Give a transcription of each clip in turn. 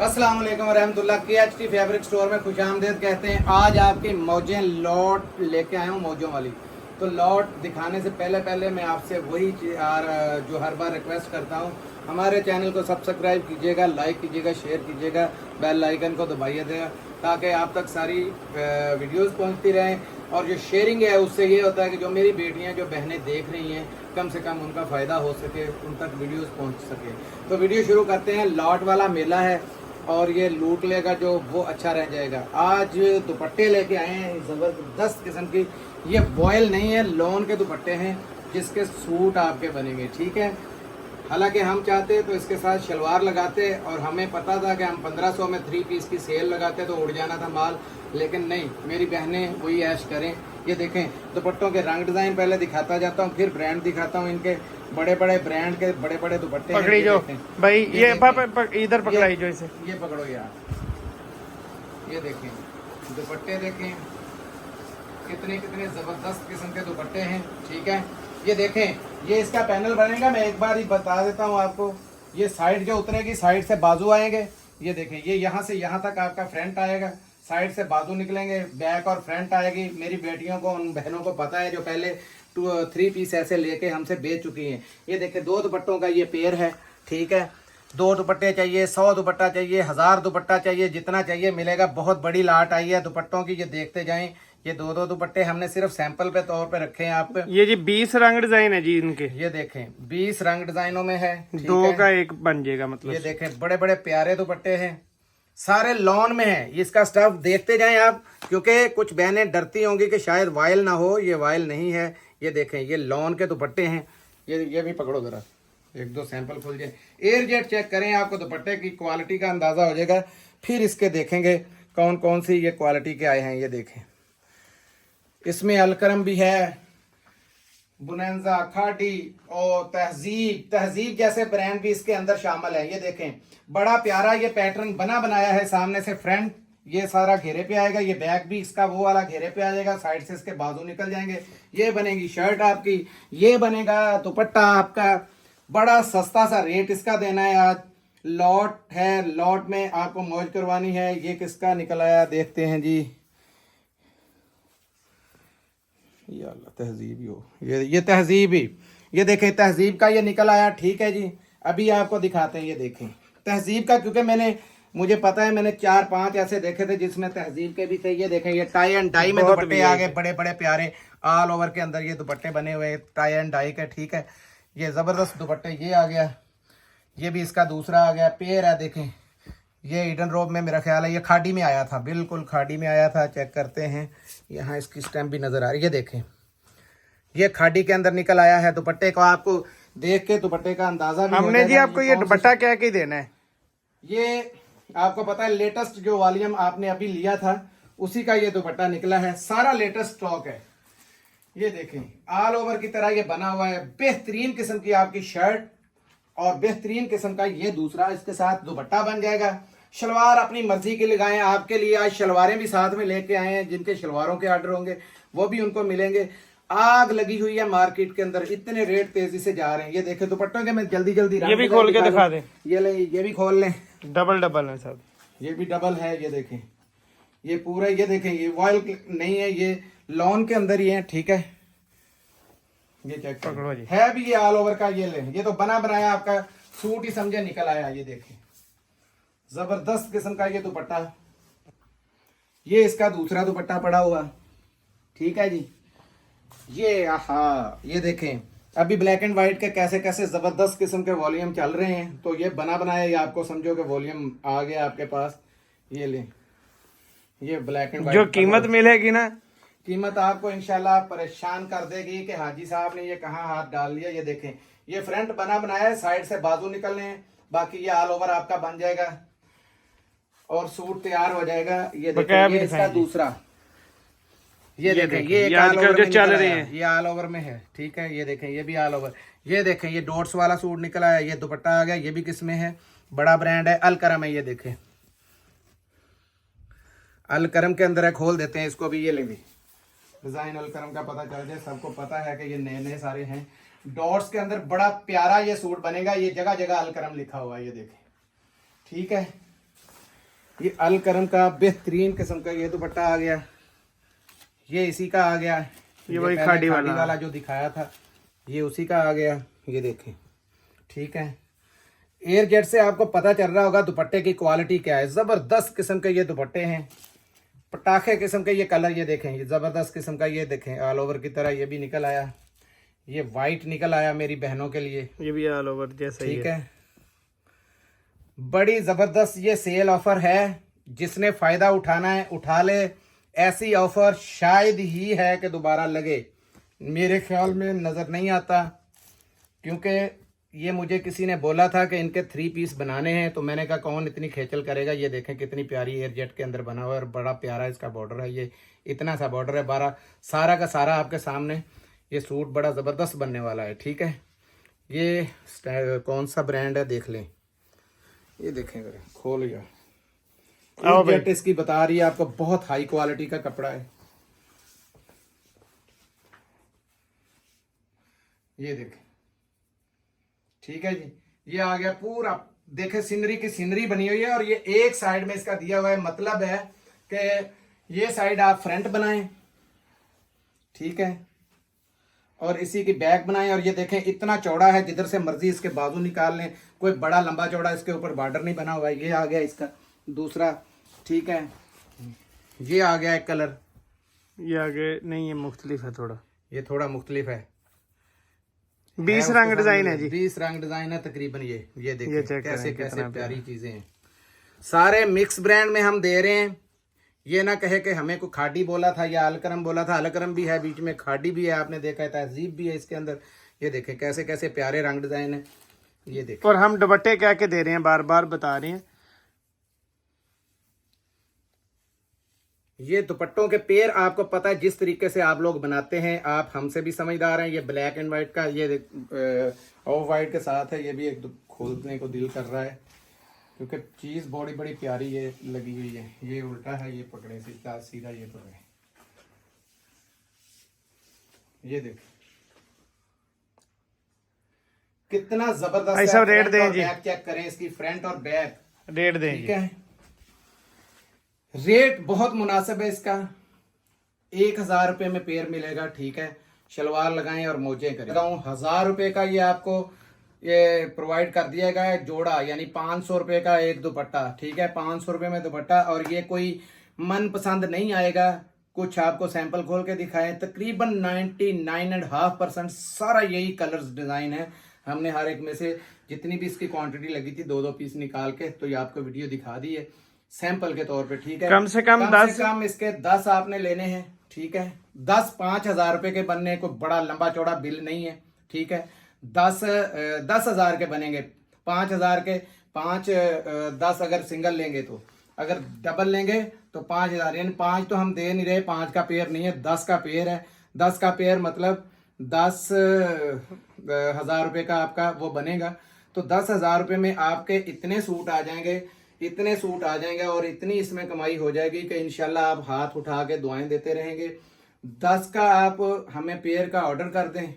अस्सलाम वालेकुम रहमतुल्लाह। KHT फैब्रिक स्टोर में खुशामदीद कहते हैं। आज आपकी मौजें लॉट लेके आया हूँ मौजों वाली। तो लॉट दिखाने से पहले मैं आपसे वही जो हर बार रिक्वेस्ट करता हूँ, हमारे चैनल को सब्सक्राइब कीजिएगा, लाइक कीजिएगा, शेयर कीजिएगा, बेल आइकन को दबाइएगा ताकि आप तक सारी वीडियोस पहुंचती रहें। और जो शेयरिंग है उससे ये होता है कि जो मेरी बेटियां जो बहनें देख रही हैं कम से कम उनका फ़ायदा हो सके, उन तक वीडियोस पहुंच सके। तो वीडियो शुरू करते हैं। लॉट वाला मेला है और ये लूट लेगा जो वो अच्छा रह जाएगा। आज दुपट्टे लेके आए हैं ज़बरदस्त किस्म की। ये वॉयल नहीं है, लॉन के दुपट्टे हैं जिसके सूट आपके बनेंगे। ठीक है, हालांकि हम चाहते तो इसके साथ शलवार लगाते और हमें पता था कि हम 1500 में 3 पीस की सेल लगाते तो उड़ जाना था माल, लेकिन नहीं, मेरी बहनें वही ऐश करें। ये देखें दुपट्टों के रंग डिज़ाइन पहले दिखाता जाता हूँ, फिर ब्रांड दिखाता हूँ। इनके बड़े बड़े ब्रांड के बड़े बड़े दुपट्टे पकड़ी जो भाई ये इधर पकड़ाई जो इसे ये पकड़ो यार। ये देखें दुपट्टे, देखें कितने कितने जबरदस्त किस्म के दुपट्टे हैं। ठीक है, ये देखें ये इसका पैनल बनेगा। मैं एक बार ही बता देता हूँ आपको। ये साइड जो उतरेगी, साइड से बाजू आएंगे। ये देखें ये यहाँ से यहाँ तक आपका फ्रंट आएगा, साइड से बाजू निकलेंगे, बैक और फ्रंट आएगी। मेरी बेटियों को, उन बहनों को पता है जो पहले 3 पीस ऐसे लेके हमसे बेच चुकी हैं। ये देखें 2 दुपट्टों का ये पेयर है। ठीक है, 2 दुपट्टे चाहिए, 100 दुपट्टा चाहिए, 1000 दुपट्टा चाहिए, जितना चाहिए मिलेगा। बहुत बड़ी लाट आई है दुपट्टों की, ये देखते जाएं। ये 2 दुपट्टे हमने सिर्फ सैंपल पे तौर पे रखे हैं आप। ये जी 20 रंग डिजाइन है जी इनके। ये देखें 20 रंग डिजाइनों में है। 2 का 1 बन जाएगा मतलब। ये देखें बड़े बड़े प्यारे दुपट्टे हैं, सारे लॉन में है। इसका स्टफ देखते जाएं आप, क्योंकि कुछ बहनें डरती होंगी कि शायद वायल ना हो। ये वायल नहीं है। ये देखें ये लॉन के दुपट्टे हैं। ये भी पकड़ो जरा, 1-2 सैंपल खुल जाए। एयर जेट चेक करें, आपको दुपट्टे की क्वालिटी का अंदाजा हो जाएगा। फिर इसके देखेंगे कौन कौन सी ये क्वालिटी के आए हैं। ये देखें इसमें अलकरम भी है, बुनंजा, खाटी और तहजीब जैसे ब्रांड भी इसके अंदर शामिल है। ये देखें बड़ा प्यारा ये पैटर्न बना बनाया है। सामने से फ्रंट ये सारा घेरे पे आएगा, ये बैक भी इसका वो वाला घेरे पे आ जाएगा, साइड से इसके बाजू निकल जाएंगे। ये बनेगी शर्ट आपकी, ये बनेगा दुपट्टा आपका। बड़ा सस्ता सा रेट इसका देना है। आज लॉट है, लॉट में आपको मौज करवानी है। ये किसका निकल आया देखते हैं जी। या अल्लाह, तहजीब ही हो, ये तहजीब ही। ये देखें तहजीब का ये निकल आया। ठीक है जी, अभी आपको दिखाते हैं। ये देखें तहजीब का, क्योंकि मुझे पता है मैंने 4-5 ऐसे देखे थे जिसमें तहजीब के भी थे। ये देखें ये टाई एंड डाई में दुपट्टे आ गए, बड़े बड़े प्यारे ऑल ओवर के अंदर ये दुपट्टे बने हुए टाई एंड डाई के। ठीक है, ये जबरदस्त दुपट्टे ये आ गया। ये भी इसका दूसरा आ गया पेयर है। देखें ये ईडन रोब में मेरा ख्याल है ये खाड़ी में आया था, बिल्कुल खाड़ी में आया था। चेक करते हैं, यहाँ इसकी स्टैम्प भी नजर आ रही है। ये देखें ये खाड़ी के अंदर निकल आया है। दुपट्टे को आपको देख के दुपट्टे का अंदाजा भी हमने जी आपको ये दुपट्टा क्या क्या देना है। ये आपको पता है लेटेस्ट जो वॉल्यूम आपने अभी लिया था उसी का ये दुपट्टा निकला है। सारा लेटेस्ट स्टॉक है। ये देखें ऑल ओवर की तरह ये बना हुआ है। बेहतरीन किस्म की आपकी शर्ट और बेहतरीन किस्म का ये दूसरा इसके साथ दुपट्टा बन जाएगा। शलवार अपनी मर्जी की लगाएं। आपके लिए आज शलवारें भी साथ में लेके आए हैं। जिनके शलवारों के ऑर्डर होंगे वो भी उनको मिलेंगे। आग लगी हुई है मार्केट के अंदर, इतने रेट तेजी से जा रहे हैं। ये देखें दुपट्टों के मैं जल्दी ये भी खोल के दिखा दें। ये ले, ये भी खोल लें। डबल है साहब, ये भी डबल है। ये देखें ये पूरा, ये देखें ये वॉयल नहीं है, ये लॉन के अंदर ही है। ठीक है, ये चेक पकड़ो जी, है भी ये ऑल ओवर का। ये ले, ये तो बना बनाया आपका सूट ही समझे निकल आया। ये देखें जबरदस्त किस्म का ये दुपट्टा। ये इसका दूसरा दुपट्टा पड़ा हुआ। ठीक है जी, ये आहा, ये देखें अभी ब्लैक एंड व्हाइट के कैसे कैसे जबरदस्त किस्म के वॉल्यूम चल रहे हैं। तो ये बना बनाया, ये आपको समझो कि वॉल्यूम आ गया आपके पास। ये ले, ये ब्लैक एंड व्हाइट जो कीमत मिलेगी ना, कीमत आपको इंशाल्लाह परेशान कर देगी कि हाजी साहब ने ये कहाँ हाथ डाल दिया। ये देखें ये फ्रंट बना बनाया है, साइड से बाजू निकलने हैं, बाकी ये ऑल ओवर आपका बन जाएगा और सूट तैयार हो जाएगा। ये देखें ये इसका दूसरा, ये देखें ये आजकल जो चल रहे हैं ये ऑल ओवर में है। ठीक है, ये देखें ये भी ऑल ओवर। ये देखें ये डॉट्स वाला सूट निकला है। ये दुपट्टा आ गया। ये भी किसमें है, बड़ा ब्रांड है, अलकरम है। ये देखें अलकरम के अंदर है, खोल देते हैं इसको भी। ये ले भी डिजाइन अलकरम का पता चल जाए, सबको पता है कि ये नए नए सारे हैं। डॉट्स के अंदर बड़ा प्यारा ये सूट बनेगा। ये जगह जगह अलकरम लिखा हुआ है। ये देखें ठीक है, ये अल करम का बेहतरीन किस्म का ये दुपट्टा आ गया, ये इसी का आ गया। ये वही पहले खाड़ी वाला जो दिखाया था ये उसी का आ गया, ये देखें। ठीक है, एयर जेट से आपको पता चल रहा होगा दुपट्टे की क्वालिटी क्या है। ज़बरदस्त किस्म के ये दुपट्टे हैं, पटाखे किस्म के ये कलर, ये देखें, ये ज़बरदस्त किस्म का, ये देखें ऑल ओवर की तरह ये भी निकल आया, ये वाइट निकल आया मेरी बहनों के लिए, ये भी ऑल ओवर जैसा ही ठीक है। बड़ी ज़बरदस्त ये सेल ऑफर है, जिसने फ़ायदा उठाना है उठा ले। ऐसी ऑफर शायद ही है कि दोबारा लगे, मेरे ख्याल में नज़र नहीं आता, क्योंकि ये मुझे किसी ने बोला था कि इनके 3 पीस बनाने हैं, तो मैंने कहा कौन इतनी खेचल करेगा। ये देखें कितनी प्यारी एयर जेट के अंदर बना हुआ है और बड़ा प्यारा इसका बॉर्डर है, ये इतना सा बॉर्डर है, 12 सारा का सारा आपके सामने। ये सूट बड़ा ज़बरदस्त बनने वाला है, ठीक है। ये कौन सा ब्रांड है देख लें, ये देखें मेरे खोल गया, जेट इसकी बता रही है आपको, बहुत हाई क्वालिटी का कपड़ा है। ये देखें, ठीक है जी, ये आ गया पूरा, देखें सीनरी की सीनरी बनी हुई है, और ये एक साइड में इसका दिया हुआ है, मतलब है कि ये साइड आप फ्रंट बनाएं, ठीक है, और इसी की बैक बनाएं। और ये देखें इतना चौड़ा है, जिधर से मर्जी इसके बाजू निकाल लें, कोई बड़ा लंबा चौड़ा इसके ऊपर बॉर्डर नहीं बना हुआ है। ये आ गया इसका दूसरा, ठीक है। ये आ गया एक कलर, ये आगे नहीं, ये मुख्तलिफ है थोड़ा, ये थोड़ा मुख्तलिफ है, 20 रंग डिजाइन है जी, 20 रंग डिजाइन है तकरीबन। ये देखिए ये चेक कैसे करें कैसे प्यारी चीजें हैं, सारे मिक्स ब्रांड में हम दे रहे हैं। ये ना कहे कि हमें को खाड़ी बोला था या अलकरम बोला था, अलकरम भी है बीच में, खाड़ी भी है, आपने देखा है, तहजीब भी है इसके अंदर। ये देखें कैसे कैसे प्यारे रंग डिजाइन है, ये देखें। और हम दुपट्टे क्या के दे रहे हैं, बार बार बता रहे हैं। ये दुपट्टों के पेयर आपको पता है जिस तरीके से आप लोग बनाते हैं, आप हमसे भी समझदार हैं। ये ब्लैक एंड वाइट का, ये ऑफ वाइट के साथ है, ये भी एक खोलने को दिल कर रहा है, क्योंकि चीज बड़ी बड़ी प्यारी ये लगी हुई है। ये उल्टा है, ये पकड़े सीधा सीधा, ये पकड़े, ये देख कितना जबरदस्त है। ऐसा रेट दें जी, बैक चेक करें इसकी, फ्रंट और बैक रेट दें, ठीक है। रेट बहुत मुनासिब है इसका, 1000 रुपये में पेयर मिलेगा, ठीक है। शलवार लगाएं और मोजे करें, 1000 रुपये का ये आपको ये प्रोवाइड कर दिया गया है जोड़ा, यानी 500 रुपये का एक दुपट्टा, ठीक है। 500 रुपये में दुपट्टा, और ये कोई मन पसंद नहीं आएगा। कुछ आपको सैंपल खोल के दिखाएं, तकरीबन 99.5% सारा यही कलर्स डिजाइन है। हमने हर एक में से जितनी भी इसकी क्वांटिटी लगी थी 2-2 पीस निकाल के, तो ये आपको वीडियो दिखा दी है सैंपल के तौर पे, ठीक है। कम से कम 10 इसके 10 आपने लेने हैं, ठीक है। 10 5,000 रुपए के बनने, कोई बड़ा लंबा चौड़ा बिल नहीं है, ठीक है। 10,000 के बनेंगे, 5,000 के 10 अगर सिंगल लेंगे, तो अगर डबल लेंगे तो 5,000, यानी 5 तो हम दे नहीं रहे, 5 का पेयर नहीं है, 10 का पेयर है। 10 का पेयर मतलब 10,000 रुपये का आपका वो बनेगा। तो 10,000 रुपये में आपके इतने सूट आ जाएंगे, इतने सूट आ जाएंगे, और इतनी इसमें कमाई हो जाएगी कि इंशाल्लाह आप हाथ उठा के दुआएं देते रहेंगे। 10 का आप हमें पेयर का ऑर्डर कर दें,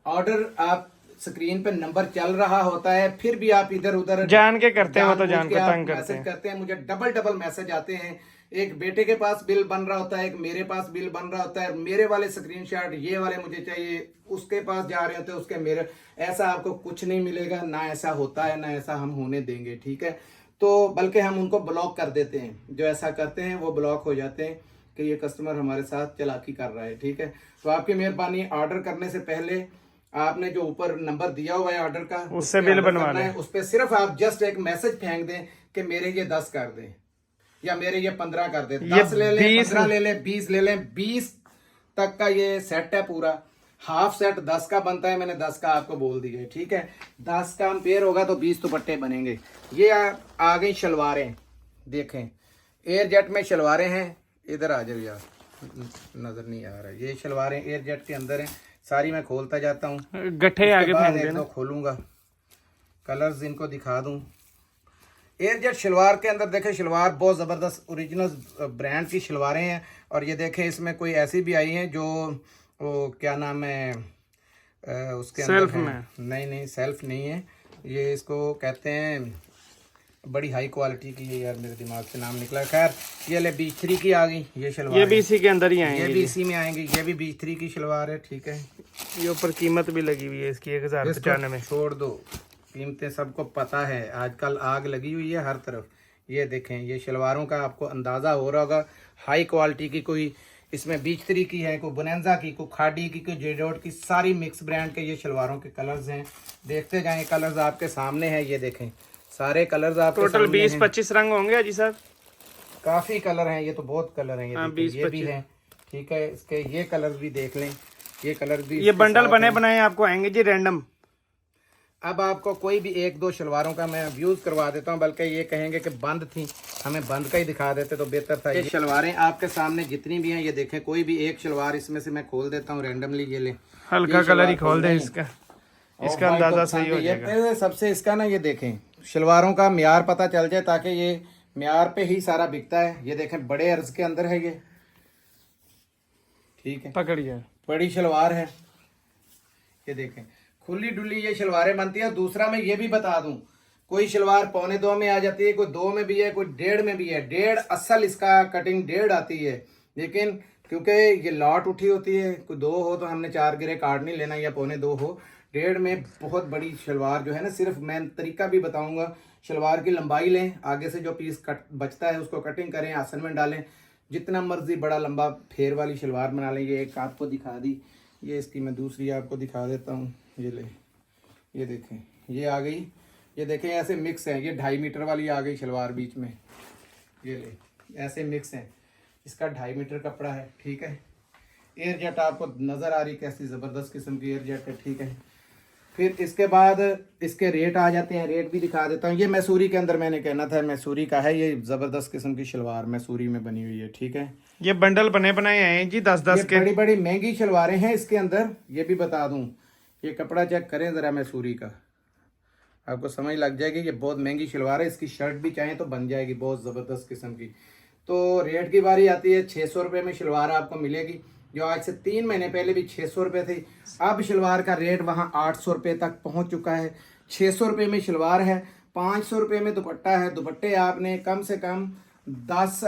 ऑर्डर आप स्क्रीन पे नंबर चल रहा होता है, फिर भी आप इधर उधर जान के करते हैं, वो तो जान के तंग करते हैं। मुझे डबल मैसेज आते हैं, एक बेटे के पास बिल बन रहा होता है, एक मेरे पास बिल बन रहा होता है, मेरे वाले स्क्रीनशॉट ये वाले मुझे चाहिए, उसके पास जा रहे होते हैं उसके मेरे। ऐसा आपको कुछ नहीं मिलेगा, ना ऐसा होता है, ना ऐसा हम होने देंगे, ठीक है। तो बल्कि हम उनको ब्लॉक कर देते हैं, जो ऐसा करते हैं वो ब्लॉक हो जाते हैं कि ये कस्टमर हमारे साथ चालाकी कर रहा है, ठीक है। तो आपकी मेहरबानी, ऑर्डर करने से पहले आपने जो ऊपर नंबर दिया हुआ है ऑर्डर का, उससे बिल बनवाना है। उस पर सिर्फ आप जस्ट एक मैसेज फेंक दें कि मेरे ये 10 कर दें, या मेरे ये 15 कर दें। 10 ले लें, 15 ले लें, 20 ले लें, 20 तक का ये सेट है पूरा। हाफ सेट 10 का बनता है, मैंने 10 का आपको बोल दिया है, ठीक है। 10 का पेयर होगा तो 20 दुपट्टे बनेंगे। ये आ गई शलवारें, देखें एयर जेट में शलवारें हैं, इधर आ जाओ यार, नजर नहीं आ रहा। ये शलवारें एयर जेट के अंदर हैं, सारी मैं खोलता जाता हूँ, गट्ठे आगे फेंक देना, तो खोलूंगा, कलर्स इनको दिखा दूं। एयर जेट शलवार के अंदर देखें, शलवार बहुत ज़बरदस्त ओरिजिनल ब्रांड की शलवारें हैं। और ये देखें इसमें कोई ऐसी भी आई हैं जो वो क्या नाम है उसके सेल्फ अंदर में, नहीं सेल्फ नहीं है, ये इसको कहते हैं बड़ी हाई क्वालिटी की है यार, मेरे दिमाग से नाम निकला। खैर ये ले B3 की आ गई ये शलवार, ये भी इसी के अंदर ही ये आएंगे, भी इसी में आएंगी। ये भी B3 की शलवार है, ठीक है। ये ऊपर कीमत भी लगी हुई है इसकी 1095। छोड़ दो, कीमतें सबको पता है, आजकल आग लगी हुई है हर तरफ। ये देखें, ये शलवारों का आपको अंदाज़ा हो रहा होगा, हाई क्वालिटी की, कोई इसमें B3 की है, कोई बोनेंजा की, कोई खाड़ी की, कोई जेडोट की, सारी मिक्स ब्रांड के ये शलवारों के कलर्स हैं। देखते जाएं, कलर्स आपके सामने हैं, ये देखें सारे कलर्स आपके टोटल सामने 20-25 रंग होंगे अजी साहब, काफ़ी कलर हैं, ये तो बहुत कलर हैं। ये हाँ, देखें, ये 20-25 भी हैं, ठीक है। इसके ये कलर भी देख लें, ये कलर भी ये बंडल बने बनाए आपको आएंगे जी रैंडम। अब आपको कोई भी एक दो शलवारों का मैं व्यूज करवा देता हूं, बल्कि ये कहेंगे कि बंद थी, हमें बंद का ही दिखा देते तो बेहतर था। ये शलवारें आपके सामने जितनी भी हैं, ये देखें, कोई भी एक शलवार इसमें से मैं खोल देता हूं रैंडमली। ये ले, हल्का कलर ही खोल दे इसका, इसका अंदाजा सही हो जाएगा। ये सबसे इसका ना, ये देखें शलवारों का म्यार पता चल जाए, ताकि ये म्यार पे ही सारा बिकता है। ये देखें बड़े अर्ज के अंदर है ये, ठीक है, पकड़िए, बड़ी शलवार है। ये देखें खुली डुली ये शलवारें बनती है। दूसरा मैं ये भी बता दूं, कोई शलवार 1.25 में आ जाती है, कोई 2 में भी है, कोई 1.5 में भी है। 1.5 असल इसका कटिंग 1.5 आती है, लेकिन क्योंकि ये लॉट उठी होती है, कोई 2 हो तो हमने 4 गिरे कार्ड नहीं लेना, या 1.25 हो। 1.5 में बहुत बड़ी शलवार जो है ना, सिर्फ मैं तरीका भी बताऊंगा। शलवार की लंबाई लें, आगे से जो पीस कट बचता है उसको कटिंग करें, आसन में डालें, जितना मर्जी बड़ा लंबा फेर वाली शलवार बना लें। ये एक आपको दिखा दी, ये इसकी मैं दूसरी आपको दिखा देता हूँ। ये ले, ये देखें, ये आ गई। ये देखें ऐसे मिक्स है, ये 2.5 मीटर वाली आ गई शलवार बीच में। ये ले ऐसे मिक्स है, इसका 2.5 मीटर कपड़ा है, ठीक है। एयर जेट आपको नज़र आ रही कैसी ज़बरदस्त किस्म की एयर जेट है, ठीक है। फिर इसके बाद इसके रेट आ जाते हैं, रेट भी दिखा देता हूँ। ये मैसूरी के अंदर मैंने कहना था, मैसूरी का है, ये ज़बरदस्त किस्म की शलवार मैसूरी में बनी हुई है, ठीक है। ये बंडल बने बनाए हैं जी 10-10 के। बड़ी बड़ी महंगी शलवारें हैं इसके अंदर, ये भी बता दूं। ये कपड़ा चेक करें ज़रा मैसूरी का, आपको समझ लग जाएगी। ये बहुत महंगी शलवार है, इसकी शर्ट भी चाहें तो बन जाएगी, बहुत ज़बरदस्त किस्म की। तो रेट की बारी आती है, 600 रुपये में शलवार आपको मिलेगी, जो आज से 3 महीने पहले भी 600 रुपये थी। अब शलवार का रेट वहाँ 800 रुपये तक पहुँच चुका है। 600 रुपये में शलवार है, 500 रुपये में दुपट्टा है। दुपट्टे आपने कम से कम 10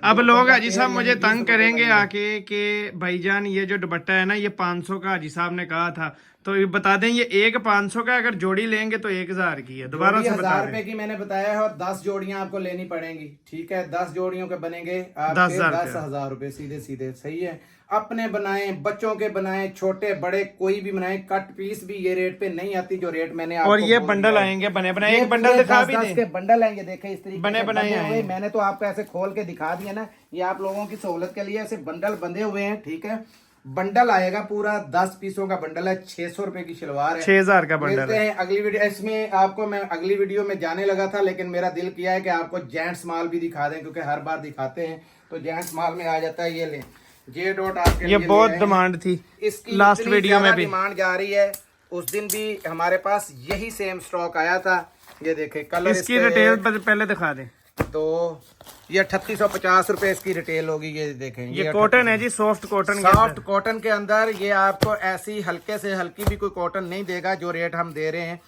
अब लोग हाजी साहब मुझे तंग करेंगे आके कि भाईजान ये जो दुपट्टा है ना, ये 500 का हाजी साहब ने कहा था, तो ये बता दें, ये एक 500 का, अगर जोड़ी लेंगे तो 1000 की है। दोबारा से बता 1000 रुपए की मैंने बताया है, और 10 जोड़ियां आपको लेनी पड़ेंगी, ठीक है। 10 जोड़ियों के बनेंगे आपके 10,000 रुपए सीधे सीधे, सही है। अपने बनाए, बच्चों के बनाए, छोटे बड़े कोई भी बनाए, कट पीस भी ये रेट पे नहीं आती जो रेट मैंने आपको। और ये बंडल आएंगे बने बनाए, एक बंडल दिखा भी दें। के बंडल आएंगे, देखें इस तरीके बने बनाए हुए। मैंने तो आपको ऐसे खोल के दिखा दिया ना, ये आप लोगों की सहूलत के लिए ऐसे बंडल बंधे हुए हैं, ठीक है। बंडल आएगा पूरा 10 पीसों का बंडल है, 600 रुपए की शलवार है, 6000 का बंडल है। अगली वीडियो इसमें आपको मैं अगली वीडियो में जाने लगा था, लेकिन मेरा दिल किया है कि आपको जेंट्स माल भी दिखा दें, क्योंकि हर बार दिखाते हैं तो जेंट्स माल में आ जाता है। ये ले जे डॉट आपके ये बहुत डिमांड थी इसकी, लास्ट वीडियो में भी डिमांड जा रही है। उस दिन भी हमारे पास यही सेम स्टॉक आया था। ये देखे कलर, इसकी डिटेल पहले दिखा दें। तो ये 3850 रुपए इसकी रिटेल होगी। ये देखें, ये कॉटन है जी, सॉफ्ट कॉटन। सॉफ्ट कॉटन के अंदर ये आपको ऐसी हल्के से हल्की भी कोई कॉटन नहीं देगा। जो रेट हम दे रहे हैं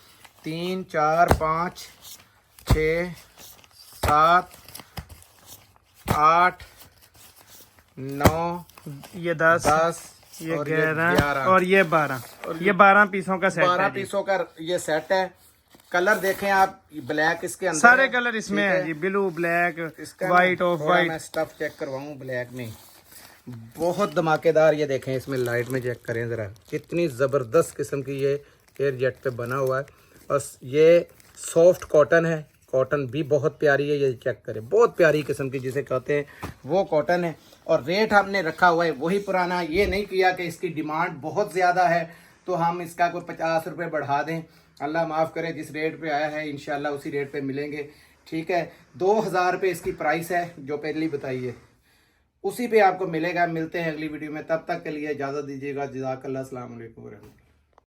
3, 4, 5, 6, 7, 8, 9, ये 10, ये 11 और ये 12, ये 12 पीसों का सेट है। 12 पीसों का ये सेट है। कलर देखें आप, ब्लैक इसके अंदर सारे कलर इसमें है जी, blue, black, white, off white. मैं स्टफ चेक करवाऊं ब्लैक में, बहुत धमाकेदार। ये देखें इसमें लाइट में चेक करें जरा, कितनी जबरदस्त किस्म की ये एयर जेट पे बना हुआ है। और ये सॉफ्ट कॉटन है, कॉटन भी बहुत प्यारी है। ये चेक करें, बहुत प्यारी किस्म की जिसे कहते हैं वो कॉटन है। और रेट हमने रखा हुआ है वही पुराना, ये नहीं किया कि इसकी डिमांड बहुत ज़्यादा है तो हम इसका कोई 50 रुपये बढ़ा दें। अल्लाह माफ़ करे, जिस रेट पे आया है इंशाल्लाह उसी रेट पे मिलेंगे, ठीक है। 2000 रुपये इसकी प्राइस है जो पहली बताई है, उसी पे आपको मिलेगा। मिलते हैं अगली वीडियो में, तब तक के लिए इजाज़त दीजिएगा। जज़ाकल्लाह, अस्सलाम वालेकुम।